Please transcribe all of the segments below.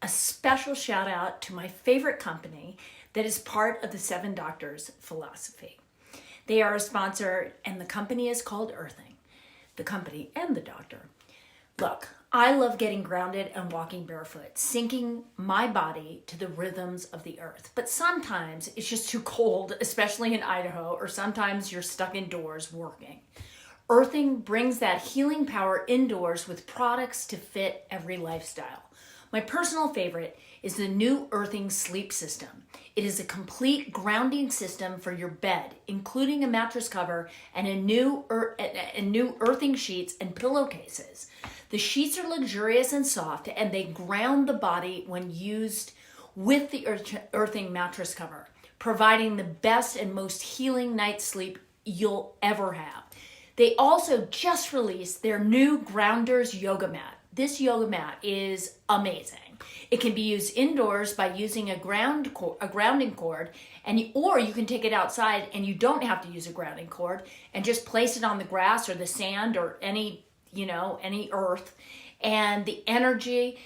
a special shout out to my favorite company that is part of the Seven Doctors philosophy. They are a sponsor, and the company is called Earthing, the company and the doctor. Look, I love getting grounded and walking barefoot, syncing my body to the rhythms of the earth. But sometimes it's just too cold, especially in Idaho, or sometimes you're stuck indoors working. Earthing brings that healing power indoors with products to fit every lifestyle. My personal favorite is the new Earthing sleep system. It is a complete grounding system for your bed, including a mattress cover and a new earthing sheets and pillowcases. The sheets are luxurious and soft, and they ground the body when used with the earthing mattress cover, providing the best and most healing night's sleep you'll ever have. They also just released their new Grounders yoga mat. This yoga mat is amazing. It can be used indoors by using a grounding cord, or you can take it outside and you don't have to use a grounding cord and just place it on the grass or the sand or any earth, and the energy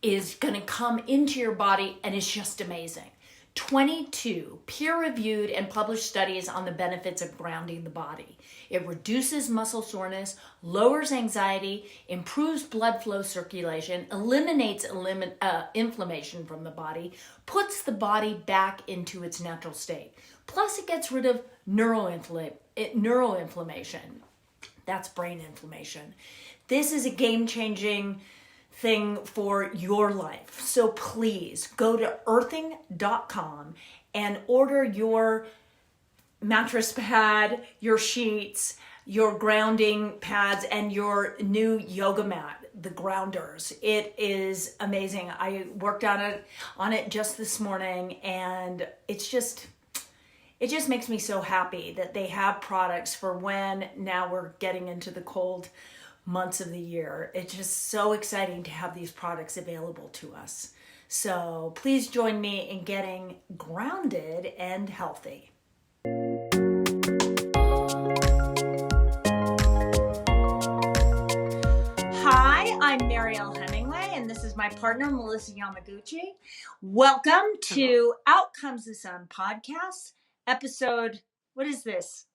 is going to come into your body, and it's just amazing. 22 peer-reviewed and published studies on the benefits of grounding the body. It reduces muscle soreness, lowers anxiety, improves blood flow circulation, eliminates inflammation from the body, puts the body back into its natural state. Plus, it gets rid of neuroinflammation. That's brain inflammation. This is a game-changing thing for your life. So please go to earthing.com and order your mattress pad, your sheets, your grounding pads, and your new yoga mat, the Grounders. It is amazing. I worked on it just this morning, and it just makes me so happy that they have products for when now we're getting into the cold months of the year. It's just so exciting to have these products available to us. So please join me in getting grounded and healthy. Hi, I'm Mariel Hemingway, and this is my partner, Melissa Yamaguchi. Welcome to Out Comes the Sun podcast, episode, what is this,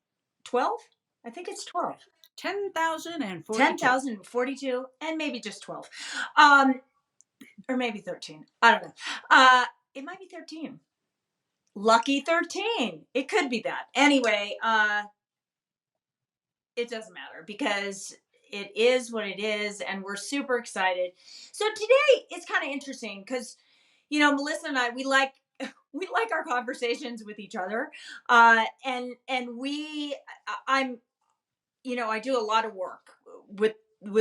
12? I think it's 12. 10,042, and maybe just 12. Or maybe 13. I don't know. It might be 13. Lucky 13. It could be that. Anyway, it doesn't matter because it is what it is, and we're super excited. So today it's kind of interesting because, Melissa and I, we like our conversations with each other. And I do a lot of work with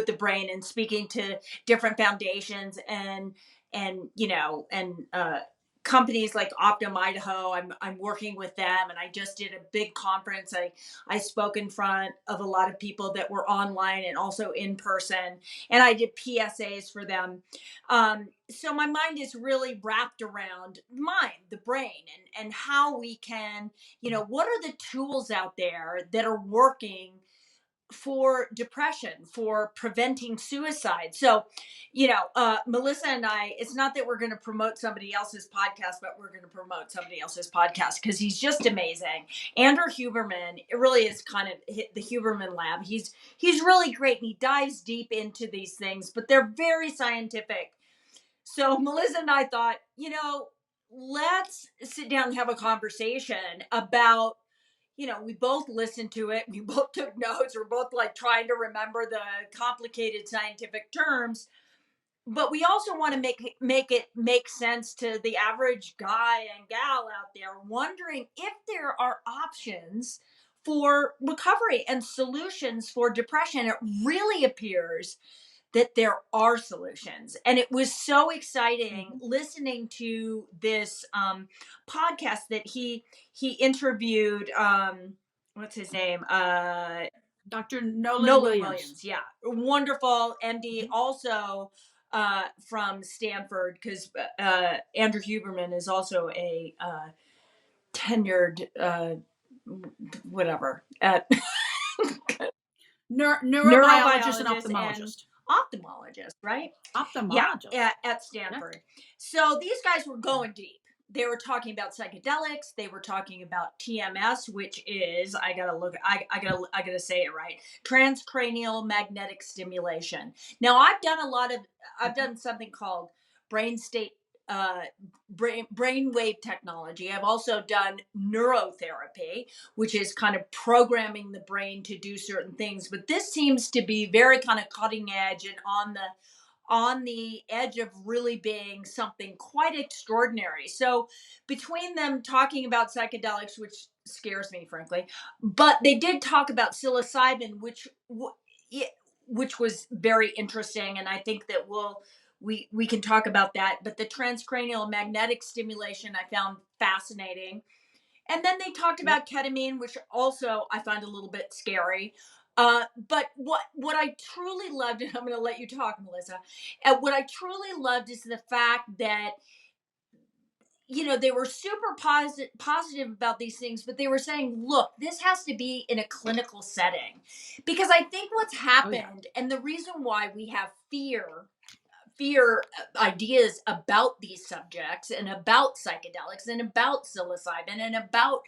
the brain and speaking to different foundations and companies like Optum Idaho. I'm working with them, and I just did a big conference. I spoke in front of a lot of people that were online and also in person, and I did PSAs for them. So my mind is really wrapped around the brain, and how we can, what are the tools out there that are working for depression, for preventing suicide. So, Melissa and I, it's not that we're going to promote somebody else's podcast, but we're going to promote somebody else's podcast because he's just amazing. Andrew Huberman, it really is kind of the Huberman Lab. He's really great, and he dives deep into these things, but they're very scientific. So Melissa and I thought, let's sit down and have a conversation about, we both listened to it. We both took notes. We're both trying to remember the complicated scientific terms, but we also want to make it make sense to the average guy and gal out there wondering if there are options for recovery and solutions for depression. It really appears that there are solutions. And it was so exciting listening to this podcast that he interviewed, what's his name? Dr. Nolan Williams. Yeah. Wonderful MD, also from Stanford, because Andrew Huberman is also a tenured whatever at neurobiologist and ophthalmologist. ophthalmologist, right? Yeah, Ophthalmologist. at Stanford. So these guys were going deep. They were talking about psychedelics. They were talking about TMS, which is I gotta say it right. Transcranial magnetic stimulation. Now I've done something called brain state uh, brainwave technology. I've also done neurotherapy, which is kind of programming the brain to do certain things. But this seems to be very kind of cutting edge and on the edge of really being something quite extraordinary. So between them talking about psychedelics, which scares me, frankly, but they did talk about psilocybin, which was very interesting, and I think that we can talk about that. But the transcranial magnetic stimulation I found fascinating. And then they talked about ketamine, which also I find a little bit scary. But what I truly loved, and I'm going to let you talk, Melissa. What I truly loved is the fact that they were super positive about these things, but they were saying, look, this has to be in a clinical setting, because I think what's happened, and the reason why we have fear ideas about these subjects and about psychedelics and about psilocybin and about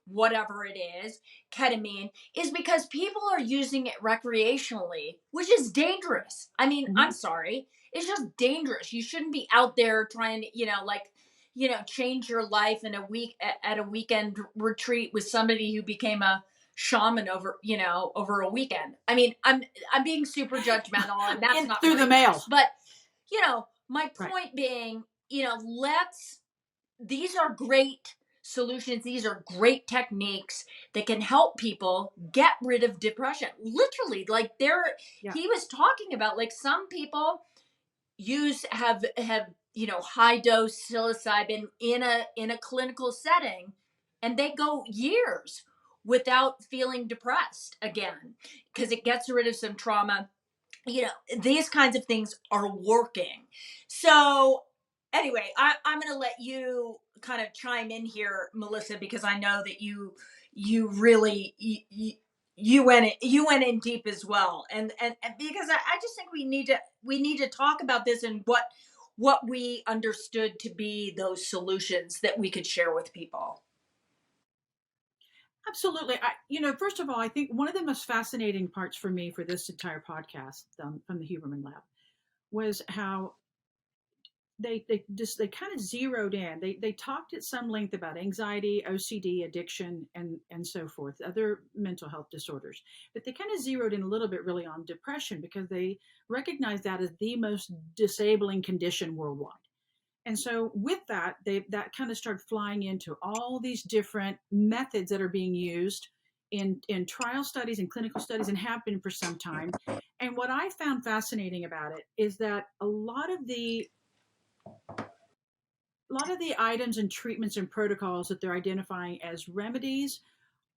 whatever it is, ketamine, is because people are using it recreationally, which is dangerous. I mean, I'm sorry. It's just dangerous. You shouldn't be out there trying to, change your life in a week at a weekend retreat with somebody who became a shaman over a weekend. I mean, I'm being super judgmental, and that's not through really the mail. nice, but my point being, these are great solutions. These are great techniques that can help people get rid of depression. Literally, like he was talking about, like, some people have high dose psilocybin in a clinical setting, and they go years without feeling depressed again because it gets rid of some trauma. These kinds of things are working. So anyway, I'm going to let you kind of chime in here, Melissa, because I know that you really you went in deep as well, and because I just think we need to talk about this and what we understood to be those solutions that we could share with people. Absolutely. First of all, I think one of the most fascinating parts for me for this entire podcast from the Huberman Lab was how they kind of zeroed in. They talked at some length about anxiety, OCD, addiction, and so forth, other mental health disorders. But they kind of zeroed in a little bit really on depression because they recognized that as the most disabling condition worldwide. And so with that, that kind of started flying into all these different methods that are being used in trial studies and clinical studies and have been for some time. And what I found fascinating about it is that a lot of the items and treatments and protocols that they're identifying as remedies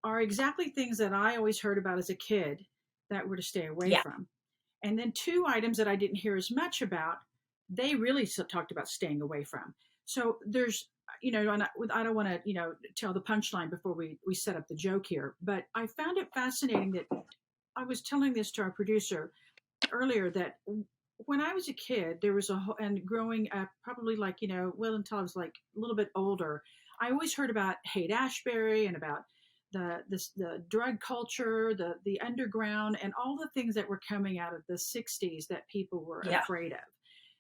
are exactly things that I always heard about as a kid that were to stay away from. And then two items that I didn't hear as much about, they really talked about staying away from. So there's, and I don't want to, tell the punchline before we set up the joke here, but I found it fascinating that I was telling this to our producer earlier that when I was a kid, there was and growing up, probably like, well, until I was like a little bit older, I always heard about Haight Ashbury and about the drug culture, the underground, and all the things that were coming out of the 60s that people were afraid of.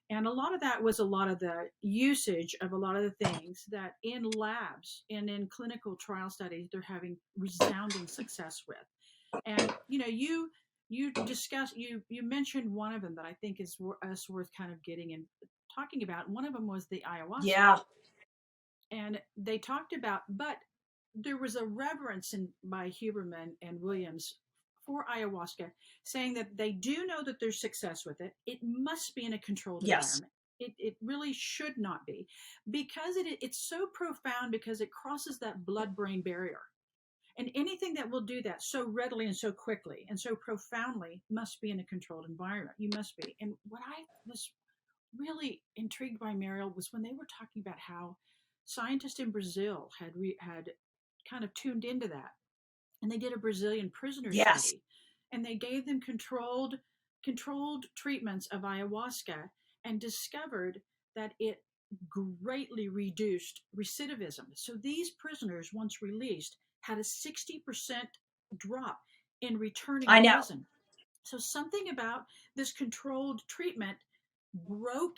And a lot of that was a lot of the usage of a lot of the things that in labs and in clinical trial studies, they're having resounding success with. And, you discussed, you mentioned one of them that I think is us worth kind of getting and talking about. One of them was the ayahuasca. Yeah. And they talked about, but there was a reverence by Huberman and Williams for ayahuasca, saying that they do know that there's success with it. It must be in a controlled environment. It really should not be, because it's so profound, because it crosses that blood-brain barrier. And anything that will do that so readily and so quickly and so profoundly must be in a controlled environment. You must be. And what I was really intrigued by, Mariel, was when they were talking about how scientists in Brazil had kind of tuned into that, and they did a Brazilian prisoner study, and they gave them controlled controlled treatments of ayahuasca and discovered that it greatly reduced recidivism. So these prisoners, once released, had a 60% drop in returning I to know. prison. So something about this controlled treatment broke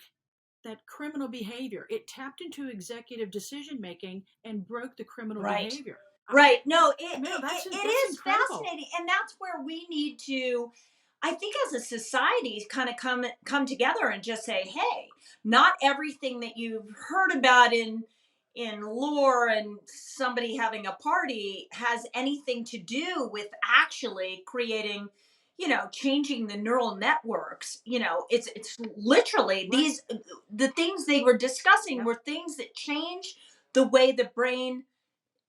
that criminal behavior. It tapped into executive decision making and broke the criminal Right. behavior. Right. No, That's it is incredible. fascinating. And that's where we need to, I think as a society, kind of come together and just say, hey, not everything that you've heard about in lore and somebody having a party has anything to do with actually creating, changing the neural networks. It's literally Right. the things they were discussing Yep. were things that change the way the brain,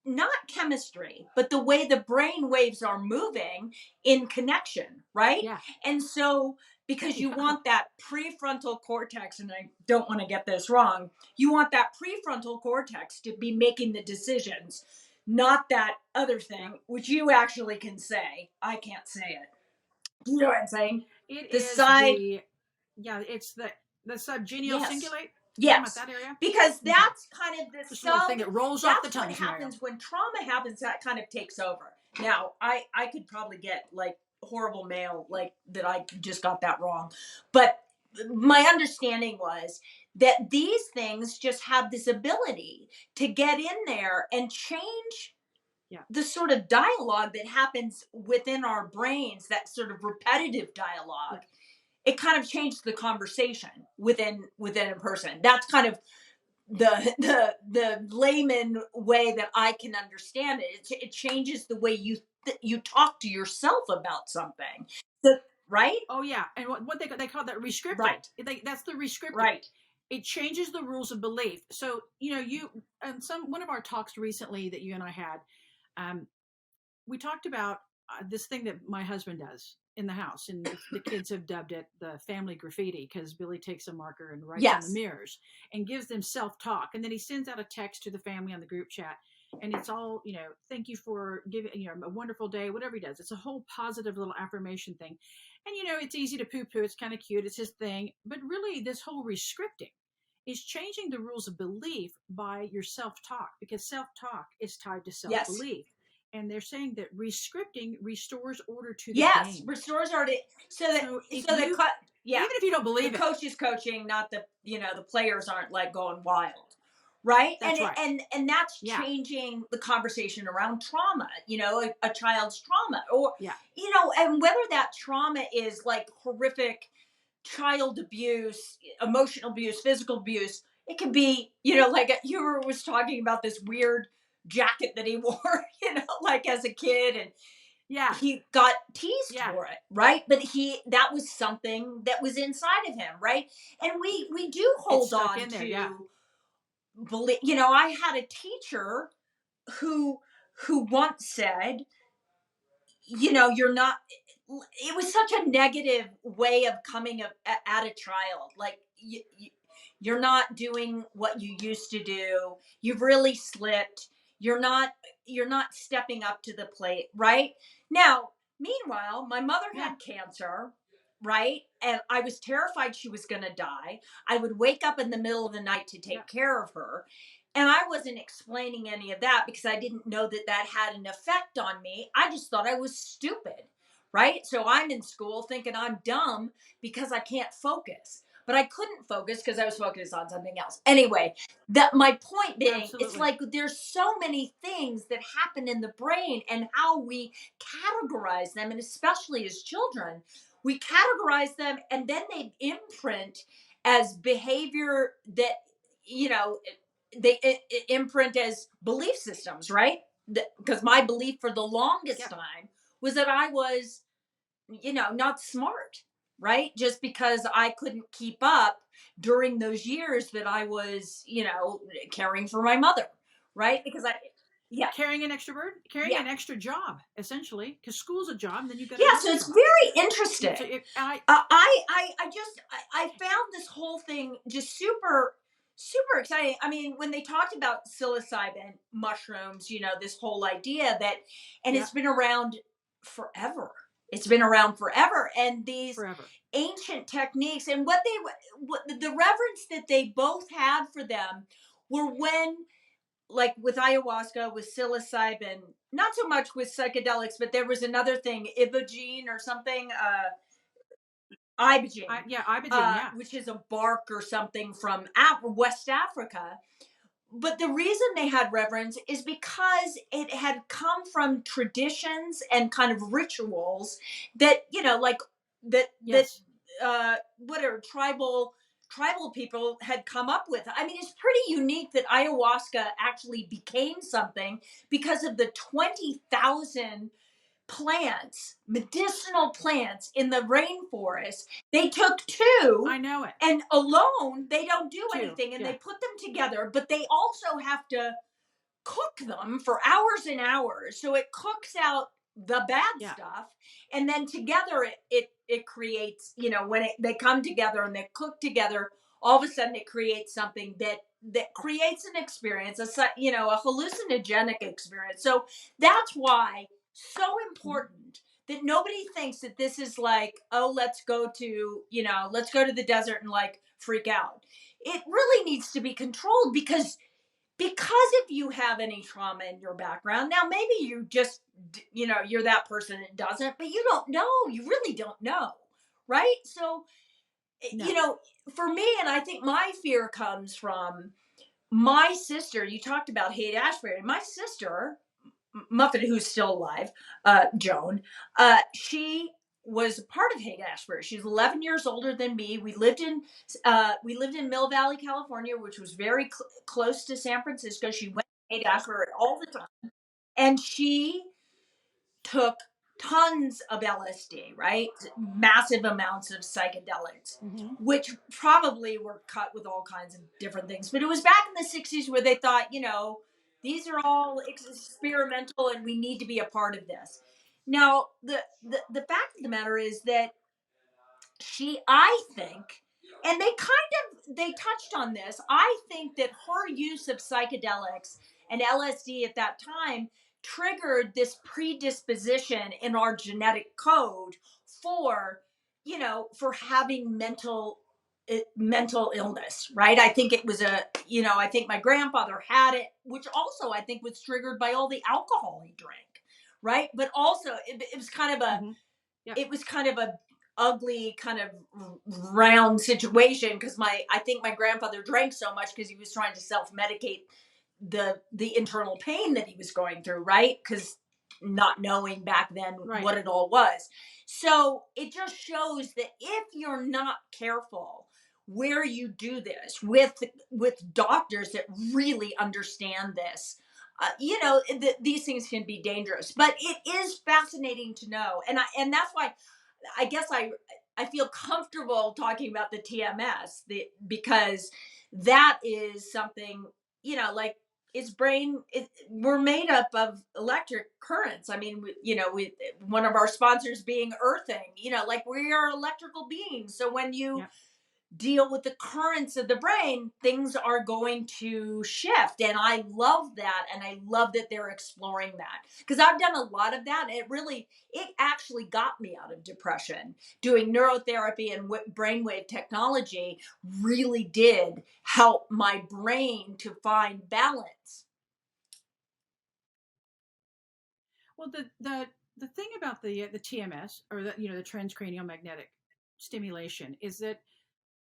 not chemistry, but the way the brain waves are moving in connection, right? Yeah. And so, because you Yeah. want that prefrontal cortex, and I don't want to get this wrong, you want that prefrontal cortex to be making the decisions, not that other Yeah. thing, which you actually can say. I can't say it. You know what I'm saying? It The is side, the yeah, it's the subgenial yes. cingulate. Talking about Yes. that area? Because Okay. that's kind of the Just a little sub, thing that rolls off the that's what tongues, Mariel. happens when trauma happens, that kind of takes over. Now, I could probably get like horrible mail like that I just got that wrong. But my understanding was that these things just have this ability to get in there and change Yeah. the sort of dialogue that happens within our brains, that sort of repetitive dialogue. Yeah. It kind of changed the conversation within a person. That's kind of the layman way that I can understand it. It changes the way you talk to yourself about something. So, right, Oh yeah, and what they call that rescripting. right, That's the rescripting. right. It changes the rules of belief. So you and one of our talks recently that you and I had, um, we talked about this thing that my husband does in the house, and the kids have dubbed it the family graffiti because Billy takes a marker and writes on the Yes, mirrors and gives them self-talk, and then he sends out a text to the family on the group chat, and it's all thank you for giving a wonderful day, whatever he does. It's a whole positive little affirmation thing, and it's easy to poo-poo. It's kind of cute. It's his thing, but really, this whole rescripting is changing the rules of belief by your self-talk, because self-talk is tied to yes, self-belief, and they're saying that rescripting restores order to the yes. game. Restores already. So that So if so the you, cut. Yeah, even if you don't the believe it, coach is coaching, not the players aren't like going wild, right? and that's right. and that's Yeah. changing the conversation around trauma, a child's trauma, or Yeah. and whether that trauma is like horrific child abuse, emotional abuse, physical abuse. It could be, like you were was talking about this weird jacket that he wore, like as a kid, and Yeah. he got teased Yeah. for it, right? But that was something that was inside of him, right? And we do It's hold stuck on in there. Yeah. to believe. I had a teacher who once said, you're not, it was such a negative way of coming at a child, like you're not doing what you used to do, you've really slipped, you're not stepping up to the plate, right? Now, meanwhile, my mother Yeah. had cancer, right? And I was terrified she was going to die. I would wake up in the middle of the night to Yeah. take care of her. And I wasn't explaining any of that because I didn't know that that had an effect on me. I just thought I was stupid, right? So I'm in school thinking I'm dumb because I can't focus. But I couldn't focus because I was focused on something else. Anyway, that my point being, it's Absolutely. like there's so many things that happen in the brain and how we categorize them, and especially as children, we categorize them and then they imprint as behavior that, you know, they imprint as belief systems, right? Because my belief for the longest Yeah. time was that I was, not smart, right? Just because I couldn't keep up during those years that I was, caring for my mother, right? Because yeah, Carrying an extra burden, carrying yeah, an extra job, essentially, because school's a job, and then you've got yeah. So another it's job. very So interesting. if I, I found this whole thing just super, super exciting. I mean, when they talked about psilocybin mushrooms, this whole idea that, and yeah, it's been around forever. It's been around forever. And these Forever. ancient techniques and what the reverence that they both had for them were when, like with ayahuasca, with psilocybin, not so much with psychedelics, but there was another thing, ibogaine or something, ibogaine, Yeah, Ibogaine. Yeah. which is a bark or something from West Africa. But the reason they had reverence is because it had come from traditions and kind of rituals that, like that Yes. whatever tribal people had come up with. I mean, it's pretty unique that ayahuasca actually became something because of the 20,000 plants, medicinal plants in the rainforest. They took two, I know it. and alone they don't do Too. anything, and Yeah. they put them together, but they also have to cook them for hours and hours. So it cooks out the bad Yeah. stuff, and then together it creates, when they come together and they cook together, all of a sudden it creates something that creates an experience, a hallucinogenic experience. So that's why so Mhm. important that nobody thinks that this is like, oh, let's go to the desert and like freak out. It really needs to be controlled because if you have any trauma in your background, now maybe you just, you're that person that doesn't, but you don't know. You really don't know. Right. So, No. for me, and I think my fear comes from my sister. You talked about Haight Ashbury. My sister, Muffet, who's still alive, Joan, she was a part of Haight Ashbury. She's 11 years older than me. We lived in Mill Valley, California, which was very close to San Francisco. She went to Haight Ashbury all the time, and she took tons of LSD, right? Massive amounts of psychedelics, Hmm. which probably were cut with all kinds of different things. But it was back in the 60s where they thought, these are all experimental and we need to be a part of this. Now, the fact of the matter is that I think, and they touched on this, I think that her use of psychedelics and LSD at that time triggered this predisposition in our genetic code for, for having mental illness, right? I think it was I think my grandfather had it, which also I think was triggered by all the alcohol he drank, right? But also it was kind of a Hmm. Yeah. it was kind of a ugly kind of round situation because I think my grandfather drank so much because he was trying to self-medicate the internal pain that he was going through, right? Because not knowing back then Right. what it all was. So it just shows that if you're not careful where you do this with doctors that really understand this, these things can be dangerous. But it is fascinating to know, and that's why I guess I feel comfortable talking about the TMS, because that is something, like we're made up of electric currents. I mean, one of our sponsors being Earthing, like we are electrical beings. So when you Yeah. deal with the currents of the brain, things are going to shift. And I love that. And I love that they're exploring that because I've done a lot of that. It actually got me out of depression. Doing neurotherapy and brainwave technology really did help my brain to find balance. Well, the thing about the TMS, or the transcranial magnetic stimulation, is that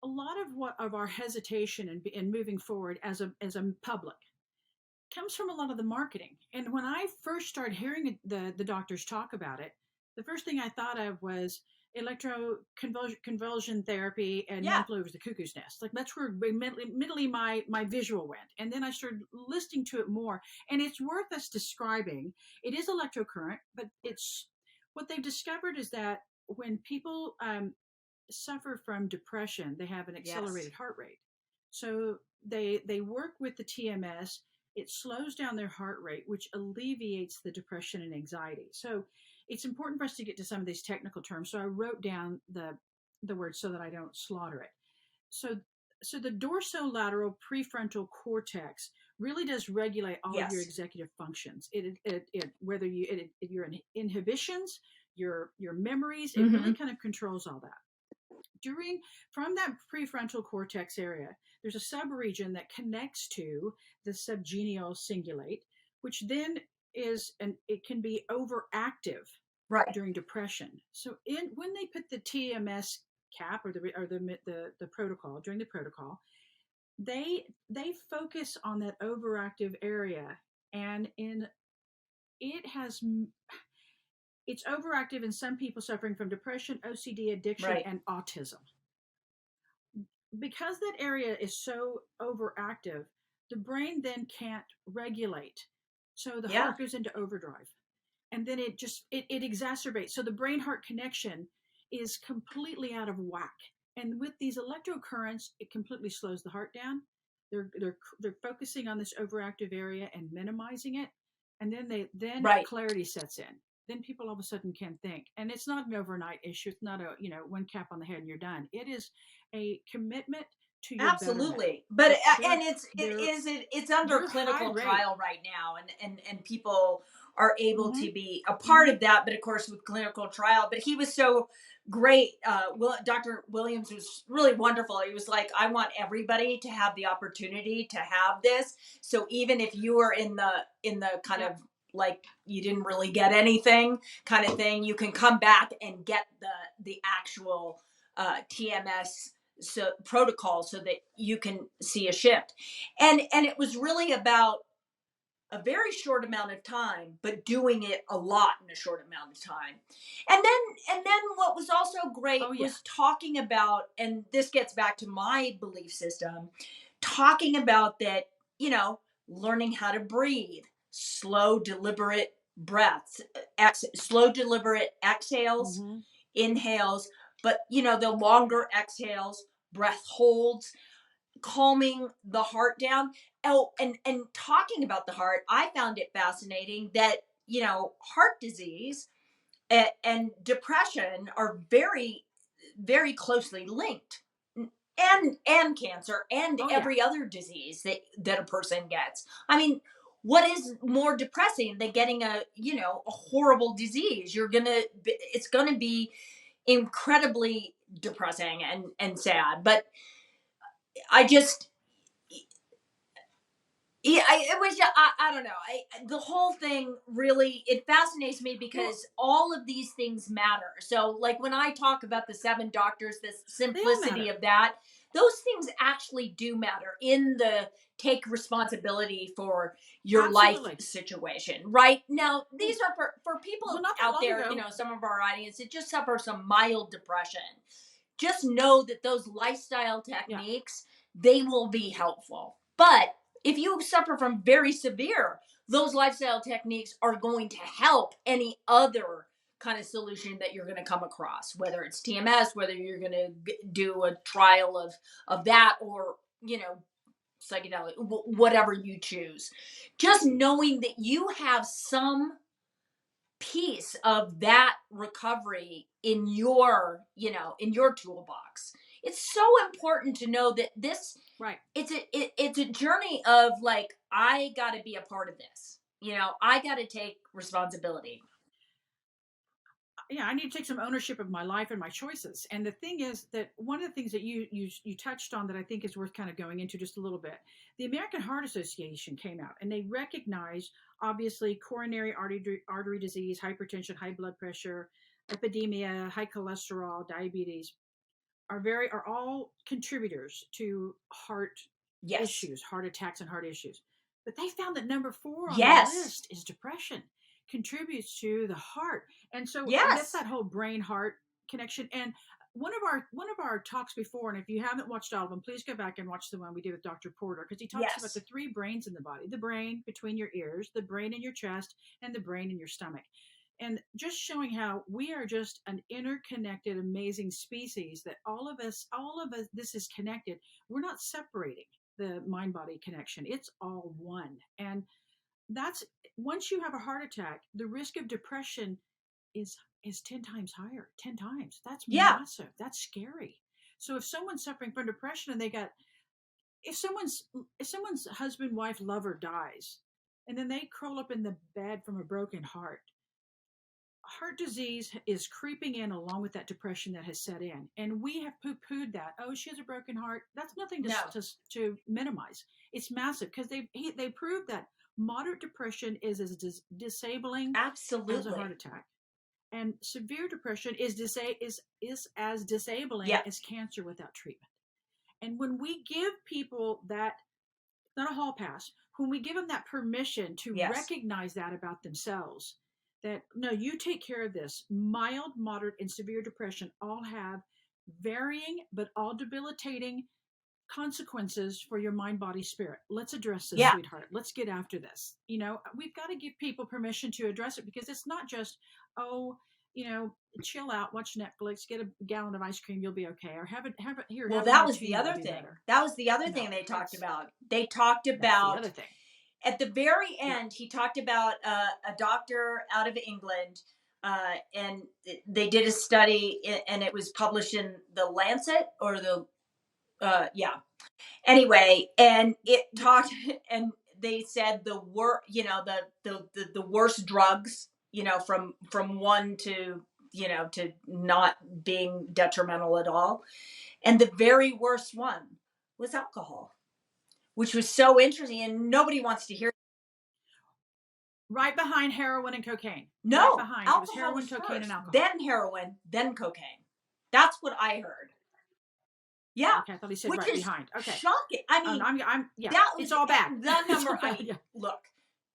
a lot of what of our hesitation in moving forward as a public comes from a lot of the marketing. And when I first started hearing the doctors talk about it, the first thing I thought of was convulsion therapy and men Yeah. flew over the cuckoo's nest. Like that's where mentally my visual went. And then I started listening to it more. And it's worth us describing. It is electrocurrent, but it's what they've discovered is that when people suffer from depression, they have an Yes. accelerated heart rate. So they work with the TMS. It slows down their heart rate, which alleviates the depression and anxiety. So it's important for us to get to some of these technical terms. So I wrote down the words so that I don't slaughter it. So so the dorsolateral prefrontal cortex really does regulate all of your Yes. executive functions. It whether your inhibitions, your memories. It really Mm-hmm. kind of controls all that. During From that prefrontal cortex area, there's a subregion that connects to the subgenual cingulate, which then it can be overactive Right. during depression. So when they put the TMS cap, or the protocol, during the protocol, they focus on that overactive area, and in it has it's overactive in some people suffering from depression, OCD, addiction, Right. and autism. Because that area is so overactive, the brain then can't regulate. So the Yeah. heart goes into overdrive. And then it exacerbates. So the brain heart connection is completely out of whack. And with these electrocurrents, it completely slows the heart down. They're focusing on this overactive area and minimizing it. And then Right. clarity sets in. Then people all of a sudden can think. And it's not an overnight issue. It's not a, one cap on the head and you're done. It is a commitment to your betterment. Absolutely. But They're and they're it's under they're high clinical rate. trial right now, and people are able Mm-hmm. to be a part Mm-hmm. of that, but of course with clinical trial. But he was so great. Dr. Williams was really wonderful. He was like, I want everybody to have the opportunity to have this. So even if you were in the kind Yep. of like you didn't really get anything kind of thing, you can come back and get the actual TMS protocol so that you can see a shift. And it was really about a very short amount of time, but doing it a lot in a short amount of time. And then what was also great Oh yeah. was talking about, and this gets back to my belief system, talking about that, learning how to breathe, slow deliberate breaths, slow deliberate exhales, Mm-hmm. inhales, but the longer exhales, breath holds, calming the heart down. Oh, and talking about the heart, I found it fascinating that heart disease and depression are very, very closely linked, and cancer and Oh yeah. every other disease that a person gets. I mean, what is more depressing than getting a horrible disease? It's gonna be incredibly depressing and sad. But I just, yeah, it was. I don't know. The whole thing really it fascinates me Well, because all of these things matter. So, like when I talk about the seven doctors, the they all simplicity matter. of that, those things actually do matter in the take responsibility for your life Absolutely. situation. Right now, these Well, are for people not that out long there. ago. Some of our audience that just suffer some mild depression. Just know that those lifestyle Yeah. techniques they will be helpful. But if you suffer from very severe, those lifestyle techniques are going to help any other kind of solution that you're going to come across, whether it's TMS, whether you're going to do a trial of that, or psychedelic, whatever you choose. Just knowing that you have some piece of that recovery in your toolbox. It's so important to know that Right. it's a journey of like I got to be a part of this. I got to take responsibility. Yeah, I need to take some ownership of my life and my choices. And the thing is that one of the things that you touched on that I think is worth kind of going into just a little bit. The American Heart Association came out and they recognize obviously coronary artery disease, hypertension, high blood pressure, epidemia, high cholesterol, diabetes are all contributors to heart Yes. issues, heart attacks and heart issues. But they found that number 4 on the Yes. list is depression, contributes to the heart. And so that's Yes. that whole brain heart connection. And one of our talks before, and if you haven't watched all of them, please go back and watch the one we did with Dr. Porter, because he talks about the Yes. three brains in the body: the brain between your ears, the brain in your chest, and the brain in your stomach. And just showing how we are just an interconnected, amazing species, that all of us, this is connected. We're not separating the mind body connection. It's all one. And that's once you have a heart attack, the risk of depression is 10 times higher. 10 times. That's Yeah. massive. That's scary. So if someone's suffering from depression and they got if someone's husband, wife, lover dies, and then they curl up in the bed from a broken heart, heart disease is creeping in along with that depression that has set in, and we have poo-pooed that. Oh, she has a broken heart. That's nothing No, to minimize. It's massive because they proved that moderate depression is as disabling as a heart absolutely. attack, and severe depression is as disabling Yeah. as cancer without treatment. And when we give people that, not a hall pass, when we give them that permission to Yes. recognize that about themselves, that no, you take care of this. Mild, moderate, and severe depression all have varying but all debilitating consequences for your mind, body, spirit. Let's address this, Yeah. sweetheart. Let's get after this. We've got to give people permission to address it, because it's not just, oh, chill out, watch Netflix, get a gallon of ice cream, you'll be okay. Or Well, have a that was the martini, you'll other be thing. better. That was the other thing No, they talked it's about. They talked that's the about other thing. at the very Yeah. end, he talked about a doctor out of England, and they did a study, and it was published in the Lancet or the yeah. Anyway, and it talked, and they said the worst, the worst drugs, from one to to not being detrimental at all, and the very worst one was alcohol, which was so interesting, and nobody wants to hear. Right behind heroin and cocaine. Right No, behind. It was alcohol heroin, was cocaine, and first, alcohol. then heroin, then cocaine. That's what I heard. Yeah, Okay, I thought he said which right is behind. Okay. shocking. I mean, Yeah, that it's was all bad. the It's number. all I bad. mean, Yeah. look,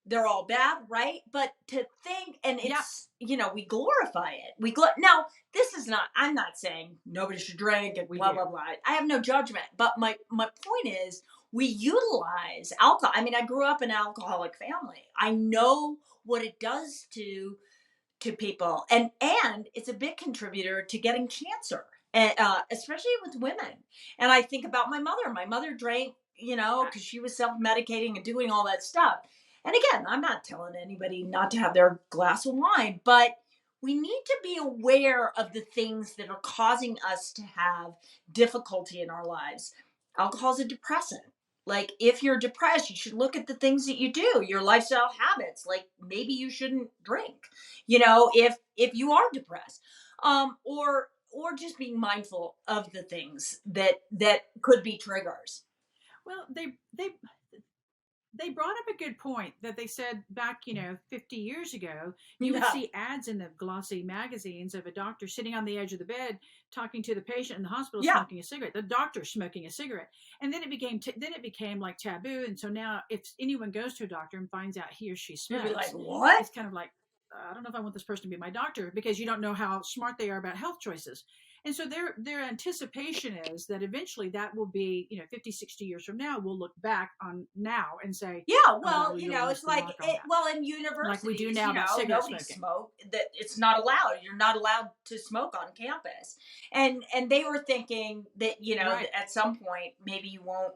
they're all bad, right? But to think, and Yeah. it's, we glorify it. Now, this is not, I'm not saying nobody should drink and We blah, do. blah, blah. I have no judgment. But my point is, we utilize alcohol. I mean, I grew up in an alcoholic family. I know what it does to people, and it's a big contributor to getting cancer, and especially with women. And I think about my mother drank, because she was self-medicating and doing all that stuff. And again, I'm not telling anybody not to have their glass of wine, but we need to be aware of the things that are causing us to have difficulty in our lives. Alcohol is a depressant. Like, if you're depressed, you should look at the things that you do, your lifestyle habits. Like, maybe you shouldn't drink, if you are depressed, or just being mindful of the things that could be triggers. Well, they brought up a good point that they said back, 50 years ago, you would Yeah. see ads in the glossy magazines of a doctor sitting on the edge of the bed talking to the patient in the hospital, Yeah. smoking a cigarette. The doctor smoking a cigarette, and then it became like taboo. And so now, if anyone goes to a doctor and finds out he or she You'd be like, smokes, what? it's kind of like, I don't know if I want this person to be my doctor, because you don't know how smart they are about health choices. And so their anticipation is that eventually that will be, 50, 60 years from now, we'll look back on now and say, Yeah, oh, well, we really it's missed the like mark on that. well, in Like we do universities, now about cigarette nobody smoking. smoke. That it's not allowed. You're not allowed to smoke on campus, and they were thinking that Right. that at some point maybe you won't.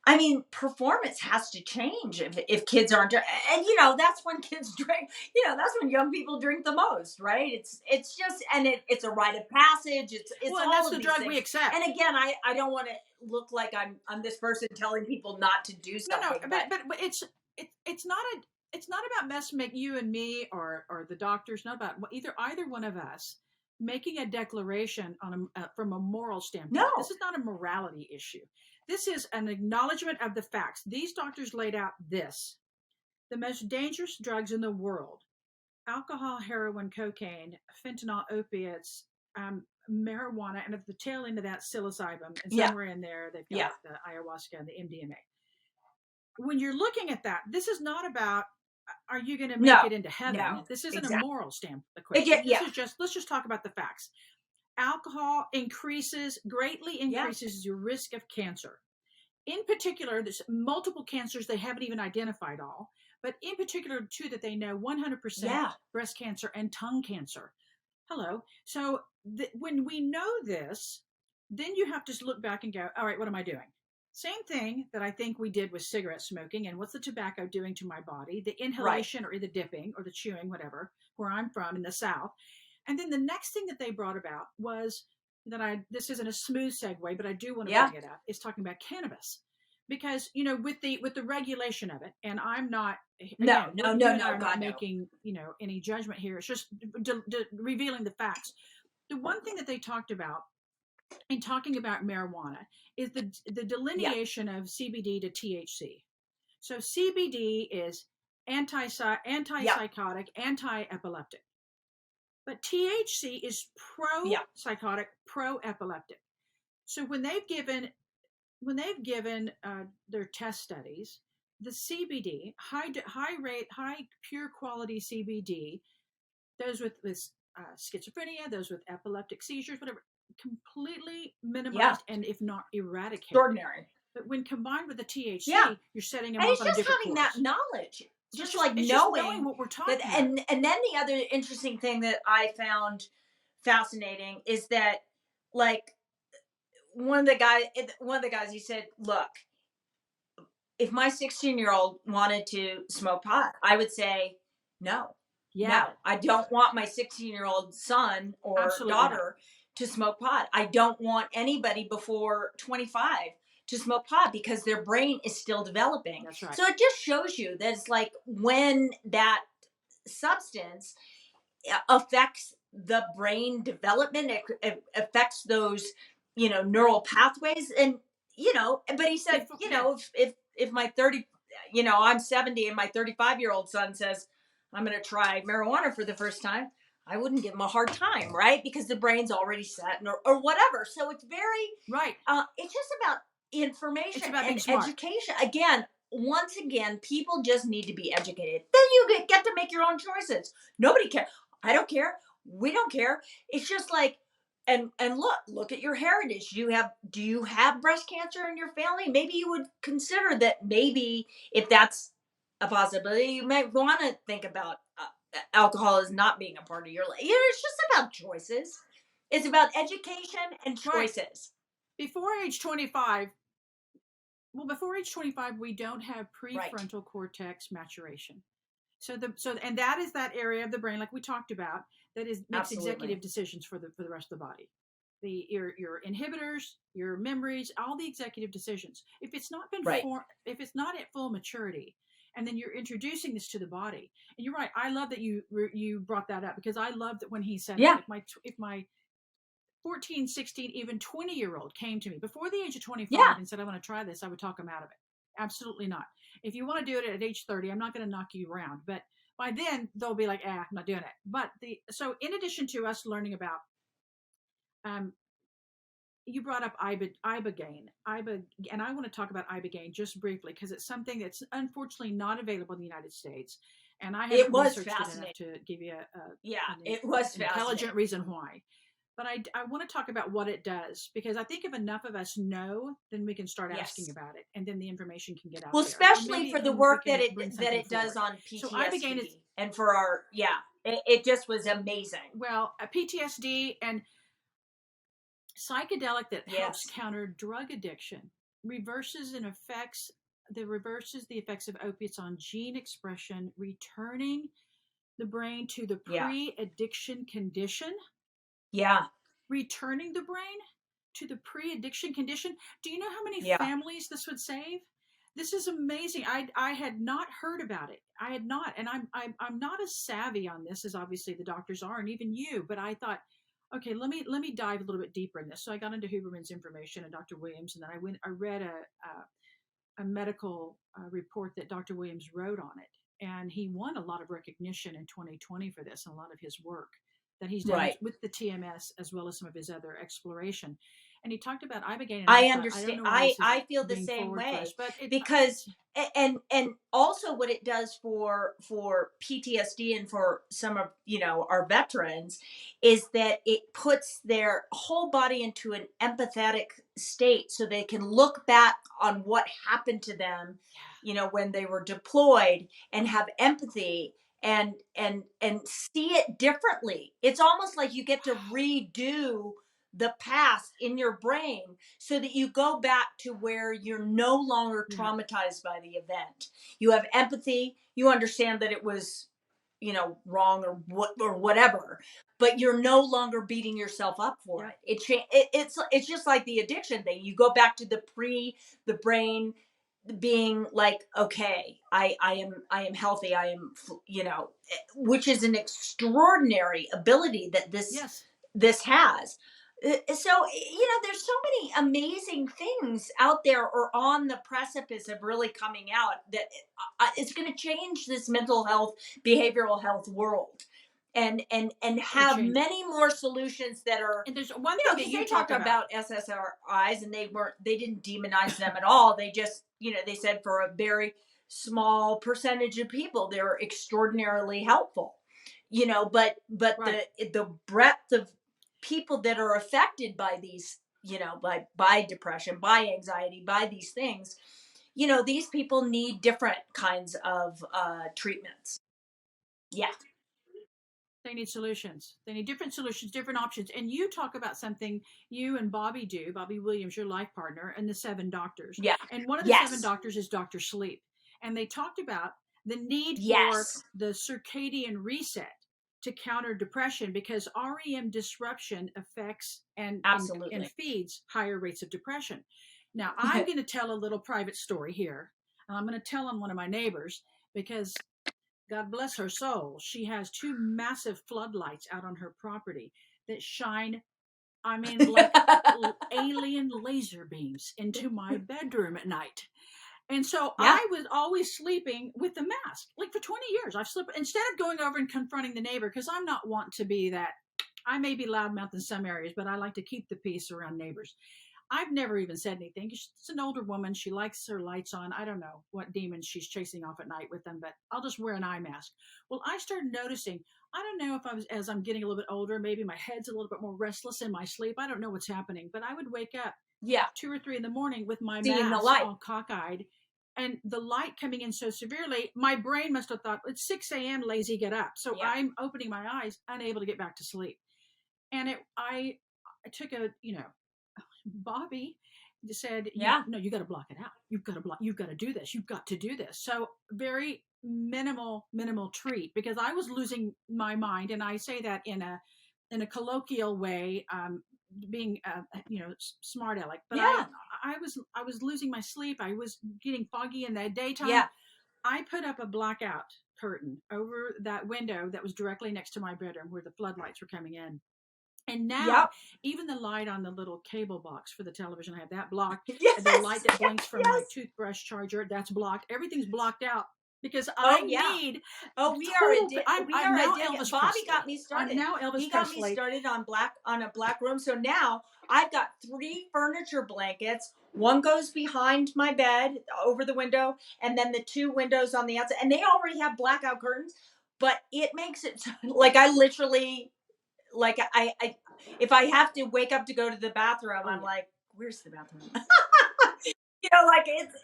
I mean, performance has to change if kids aren't, and that's when kids drink. That's when young people drink the most, right? It's just, and it's a rite of passage. It's Well, and all that's of the these drug things. we accept. And again, I don't want to look like I'm this person telling people not to do No, something. but it's not about make you and me or the doctors. Not about either one of us making a declaration from a moral standpoint. No. This is not a morality issue. This is an acknowledgement of the facts. These doctors laid out this: the most dangerous drugs in the world: alcohol, heroin, cocaine, fentanyl, opiates, marijuana, and at the tail end of that, psilocybin. And Yeah. somewhere in there, they've got Yeah. the ayahuasca and the MDMA. When you're looking at that, this is not about, are you going to make it into heaven? No, This isn't exactly. a moral equation. Yeah. This is just, let's just talk about the facts. Alcohol greatly increases your risk of cancer. In particular, there's multiple cancers they haven't even identified all, but in particular, two that they know, 100% breast cancer and tongue cancer. Hello. So when we know this, then you have to look back and go, all right, what am I doing? Same thing that I think we did with cigarette smoking. And what's the tobacco doing to my body? The inhalation, or the dipping or the chewing, whatever, where I'm from in the South. And then the next thing that they brought about was that this isn't a smooth segue, but I do want to bring it up, is talking about cannabis. because with the regulation of it, and I'm not, No, again, no, you no, and I no, are not God, no. making any judgment here. It's just revealing the facts. The one thing that they talked about in talking about marijuana is the Yeah, delineation of CBD to THC. So CBD is yeah, antipsychotic, anti-epileptic, but THC is yeah, pro-psychotic, pro-epileptic. So when they've given their test studies, the CBD, high pure quality CBD, those with schizophrenia, those with epileptic seizures, whatever, completely yeah. minimized and if not eradicated. Extraordinary. But when combined with the Yeah. THC, you're setting them And off it's on a just different having that course. knowledge, So just like it's just knowing knowing what we're that. talking about. And then the other interesting thing that I found fascinating is that, like, one of the guys, he said, look, if my 16-year-old wanted to smoke pot, I would say, no, Yeah, no, I don't want my 16-year-old son or absolutely not. daughter to smoke pot. I don't want anybody before 25 to smoke pot because their brain is still developing. That's right. So it just shows you that it's like when that substance affects the brain development, it affects those, neural pathways. And, but he said, Yeah, if my 30, I'm 70 and my 35-year-old son says, I'm going to try marijuana for the first time, I wouldn't give him a hard time, right? Because the brain's already set, or whatever. So it's very, right. it's just about It's information about being and smart. education. Again, once again, people just need to be educated. Then you get to make your own choices. Nobody cares. I don't care. We don't care. It's just like, and look at your heritage. Do you have breast cancer in your family? Maybe you would consider that. Maybe if that's a possibility, you might want to think about alcohol as not being a part of your life. It's just about choices. It's about education and Right. choices. Before age 25, before age 25, we don't have Right. prefrontal cortex maturation. And that is that area of the brain, like we talked about, that makes Absolutely. executive decisions for the rest of the body. Your inhibitors, your memories, all the executive decisions. Right. If it's not at full maturity, and then you're introducing this to the body, and you're right. I love that you brought that up, because I love that when he said that. Yeah. If my 14, 16, even 20-year-old came to me before the age of 25 Yeah. and said, I want to try this, I would talk them out of it. Absolutely not. If you want to do it at age 30, I'm not going to knock you around. But by then, they'll be like, I'm not doing it. But so in addition to us learning about, you brought up ibogaine, and I want to talk about ibogaine just briefly, because it's something that's unfortunately not available in the United States, and I It haven't was researched it enough fascinating. to give you Yeah, an it was intelligent fascinating. reason why. But I want to talk about what it does, because I think if enough of us know, then we can start asking Yes. about it, and then the information can get out Well, there, or especially maybe for the we work that can it bring that something it does forward. on So ibogaine is, PTSD and for our, it just was amazing. well, a PTSD and psychedelic that helps Yes. counter drug addiction, reverses the effects of opiates on gene expression, returning the brain to the Yeah. pre-addiction condition. Yeah. Returning the brain to the pre-addiction condition. Do you know how many Yeah. families this would save? This is amazing. I had not heard about it. I had not, and I'm not as savvy on this as obviously the doctors are, and even you. But I thought, okay, let me dive a little bit deeper in this. So I got into Huberman's information and Dr. Williams, and then I read a medical report that Dr. Williams wrote on it, and he won a lot of recognition in 2020 for this, and a lot of his work that he's done Right. with the TMS as well as some of his other exploration. And he talked about ibogaine, and I I thought, I don't understand. know why I this is I feel the being same forward for us, way but because and also what it does for PTSD and for some of, our veterans, is that it puts their whole body into an empathetic state so they can look back on what happened to them, when they were deployed, and have empathy and see it differently. It's almost like you get to redo the past in your brain so that you go back to where you're no longer yeah, traumatized by the event. You have empathy, you understand that it was, wrong or whatever, but you're no longer beating yourself up for yeah, it. It's just like the addiction thing. You go back to the brain being like, okay, I am healthy, which is an extraordinary ability that Yes. this has. So, there's so many amazing things out there or on the precipice of really coming out that it's going to change this mental health, behavioral health world, and It's going to have change it. many more solutions that are, And there's one thing that because you they talk talk about. about SSRIs and they didn't demonize them at all. They just, they said for a very small percentage of people, they're extraordinarily helpful. But Right. the breadth of people that are affected by these, by depression, by anxiety, by these things, these people need different kinds of treatments. Yeah. They need solutions. They need different solutions, different options. And you talk about something you and Bobby do, Bobby Williams, your life partner, and the seven doctors. Yeah. And one of the seven Yes. doctors is Dr. Sleep. And they talked about the need for Yes. the circadian reset to counter depression because REM disruption affects and Absolutely. feeds higher rates of depression. Now, I'm going to tell a little private story here. And I'm going to tell on one of my neighbors because God bless her soul, she has two massive floodlights out on her property that shine, I mean, like alien laser beams into my bedroom at night. And so Yeah. I was always sleeping with the mask. Like for 20 years, I've slept instead of going over and confronting the neighbor, because I'm not want to be that. I may be loudmouth in some areas, but I like to keep the peace around neighbors. I've never even said anything. She's an older woman. She likes her lights on. I don't know what demons she's chasing off at night with them, but I'll just wear an eye mask. Well, I started noticing, I don't know if I was, as I'm getting a little bit older, maybe my head's a little bit more restless in my sleep. I don't know what's happening, but I would wake up Yeah. 2 or 3 in the morning with my Seeing the mask light. all cockeyed and the light coming in so severely, my brain must have thought, it's 6 a.m., lazy, get up. So Yeah. I'm opening my eyes, unable to get back to sleep. And I took Bobby said, Yeah. no, you got to block it out. You've got to do this. You've got to do this. So very minimal treat because I was losing my mind. And I say that in a colloquial way, being, smart aleck, but Yeah. I was losing my sleep. I was getting foggy in the daytime. Yeah. I put up a blackout curtain over that window that was directly next to my bedroom where the floodlights were coming in. And now, Yep. even the light on the little cable box for the television, I have that blocked. Yes. The light that blinks from my Yes. toothbrush charger, that's blocked. Everything's blocked out because I Oh yeah. need Oh, total. we I'm are now addicted. Elvis Bobby got Presley. me I'm started. now He Elvis got me Presley. started on a black room. So now I've got 3 furniture blankets. One goes behind my bed over the window, and then the 2 windows on the outside. And they already have blackout curtains, but it makes it like I literally like I if I have to wake up to go to the bathroom, Oh I'm yeah. like, where's the bathroom? Like it's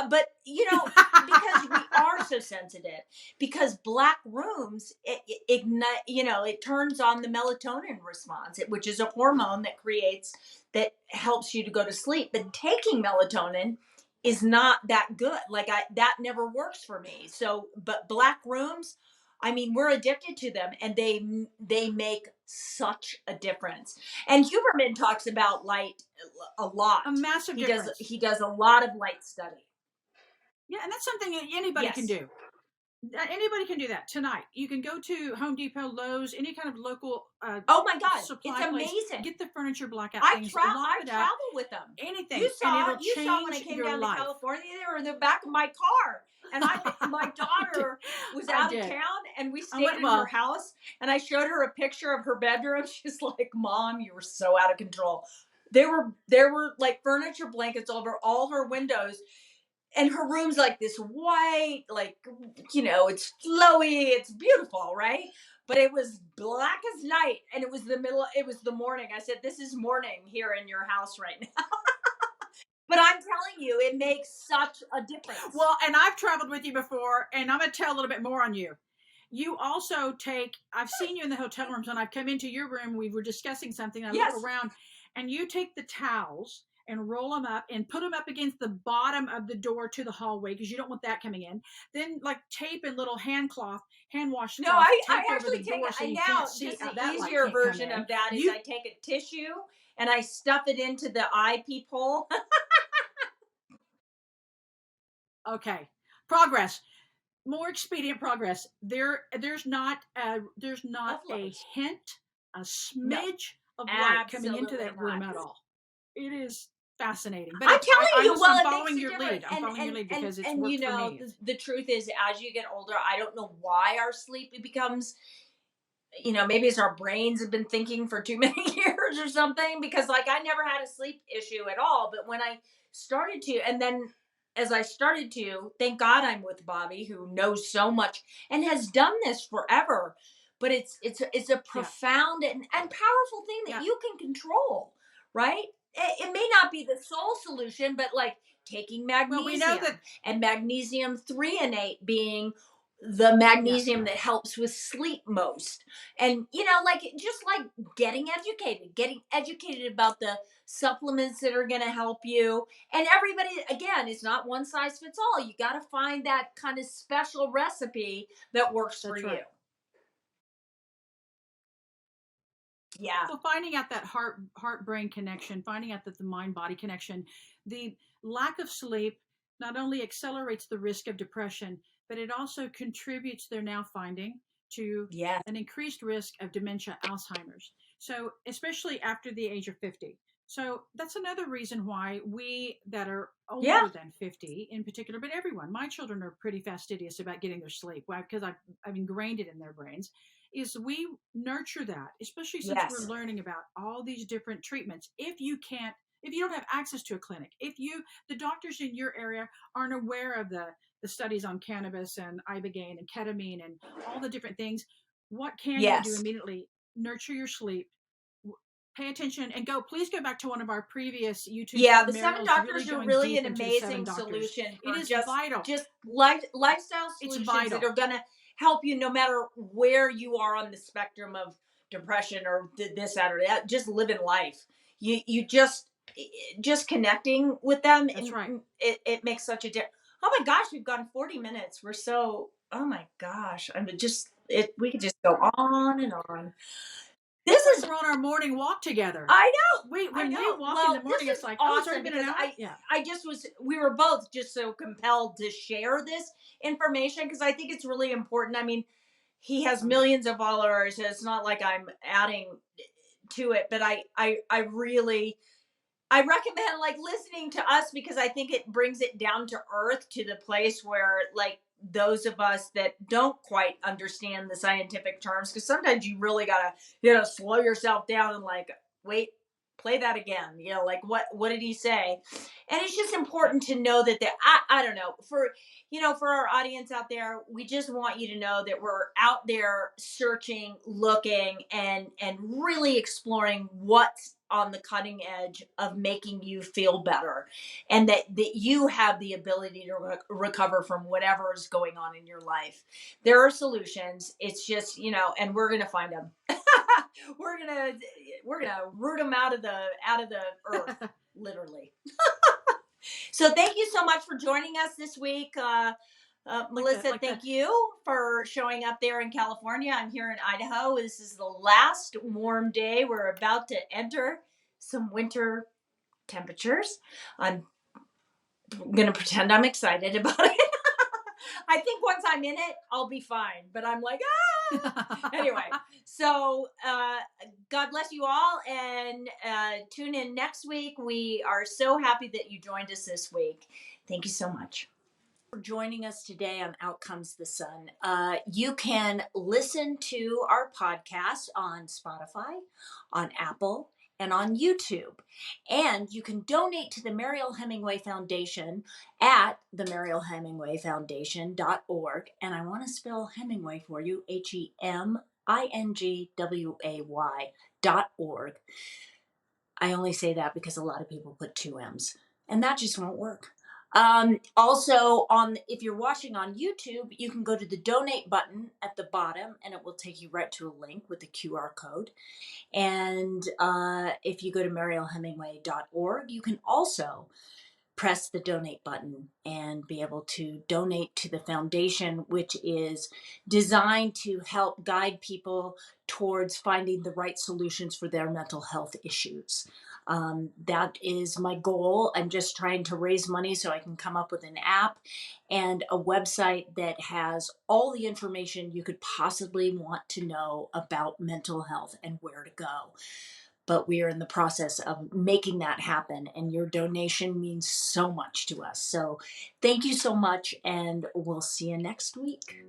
but because we are so sensitive, because black rooms it ignite, it turns on the melatonin response, which is a hormone that helps you to go to sleep. But taking melatonin is not that good. Like that never works for me. So but black rooms, I mean, we're addicted to them, and they make such a difference. And Huberman talks about light a A lot. massive he does difference. he does a lot of light study. Yeah, and that's something that anybody can Yes. do. Anybody can do that tonight. You can go to Home Depot, Lowe's, any kind of local Oh my God, it's supply place. amazing. Get the furniture blackout things, lock I it up, travel with them. anything, and it'll You saw when I change came your down to life. California, they were in the back of my car. And my I did. daughter was I out of did. town, and we I stayed went in her well. house, and I showed her a picture of her bedroom. She's like, "Mom, you were so out of control." There were like furniture blankets over all her windows, and her room's like this white, like, it's flowy, it's beautiful, right? But it was black as night, and it was the morning. I said, this is morning here in your house right now. But I'm telling you, it makes such a difference. Well, and I've traveled with you before, and I'm going to tell a little bit more on you. You also I've seen you in the hotel rooms, and I've come into your room. We were discussing something. I Yes. look around, and you take the towels and roll them up and put them up against the bottom of the door to the hallway because you don't want that coming in. Then, like tape and little hand wash No, cloth I taped over the actually take door it. so I you now can't see just the that light easier can't come version in. of that is You I take a tissue and I stuff it into the eye peephole. Okay. Progress. More expedient progress. There's not Of a light. hint, a No, smidge of light coming into absolutely that room not. at all. It is fascinating. But I'm it's telling you, well, I'm it makes following a your difference. lead. I'm following your lead because it's And worked for me. the truth is, as you get older, I don't know why our sleep becomes, maybe it's our brains have been thinking for too many years or something, because like I never had a sleep issue at all, but when I started to, and then as I started to, thank God I'm with Bobby, who knows so much and has done this forever. But it's a Yeah. profound and powerful thing that Yeah. you can control, right? It may not be the sole solution, but like taking Well, we know magnesium, that. and magnesium threonate being the Yeah, magnesium that helps with sleep most. And like just like getting educated about the supplements that are going to help you. And everybody, again, it's not one size fits all. You got to find that kind of special recipe that works for that's you. right. Yeah. Well, finding out that heart brain connection, finding out that the mind body connection, the lack of sleep not only accelerates the risk of depression, but it also contributes, they're now finding, to Yeah. an increased risk of dementia, Alzheimer's. So, especially after the age of 50. So, that's another reason why we that are Yeah. older than 50 in particular, but everyone, my children are pretty fastidious about getting their sleep. Why? Because I've ingrained it in their brains, is we nurture that, especially since we're Yes. learning about all these different treatments. If you don't have access to a clinic, if the doctors in your area aren't aware of the studies on cannabis and ibogaine and ketamine and all the different things, what can you do Yes. immediately? Nurture your sleep, pay attention, and please go back to one of our previous YouTubes Yeah, where the seven Mariel's really doctors are going really deep an into the seven amazing doctors. solution It for is vital. just lifestyle It's solutions that vital. are going to help you no matter where you are on the spectrum of depression or this, that, or that. Just living life. You just connecting with them, That's and right. it makes such a difference. Oh my gosh, we've gone 40 minutes. We're so, oh my gosh. I mean, just it. We could just go on and on. This It's like is we're on our morning walk together. I know. I When we know. walk in the Well, this morning, it's is like, oh, it's already awesome been an because hour. Yeah, I just was we were both just so compelled to share this information because I think it's really important. I mean, he has millions of followers, so it's not like I'm adding to it, but I really I recommend like listening to us because I think it brings it down to earth, to the place where like those of us that don't quite understand the scientific terms, because sometimes you really gotta slow yourself down and like wait, play that again, like what did he say. And it's just yeah. important to know that I don't know, for for our audience out there, we just want you to know that we're out there searching, looking, and really exploring what's on the cutting edge of making you feel better, and that you have the ability to recover from whatever is going on in your life. There are solutions. It's just and we're gonna find them. we're gonna we're gonna root them out of the earth, literally. So thank you so much for joining us this week. Melissa, Like the thank you for showing up there in California. I'm here in Idaho. This is the last warm day. We're about to enter some winter temperatures. I'm going to pretend I'm excited about it. I think once I'm in it, I'll be fine. But I'm like, anyway. So God bless you all, and tune in next week. We are so happy that you joined us this week. Thank you so much for joining us today on Out Comes the Sun. You can listen to our podcast on Spotify, on Apple, and on YouTube. And you can donate to the Mariel Hemingway Foundation at the marielhemingwayfoundation.org. And I want to spell Hemingway for you, HEMINGWAY.org. I only say that because a lot of people put two M's, and that just won't work. Also, if you're watching on YouTube, you can go to the donate button at the bottom, and it will take you right to a link with a QR code. And if you go to marielhemingway.org, you can also press the donate button and be able to donate to the foundation, which is designed to help guide people towards finding the right solutions for their mental health issues. That is my goal. I'm just trying to raise money so I can come up with an app and a website that has all the information you could possibly want to know about mental health and where to go. But we are in the process of making that happen, and your donation means so much to us. So thank you so much, and we'll see you next week.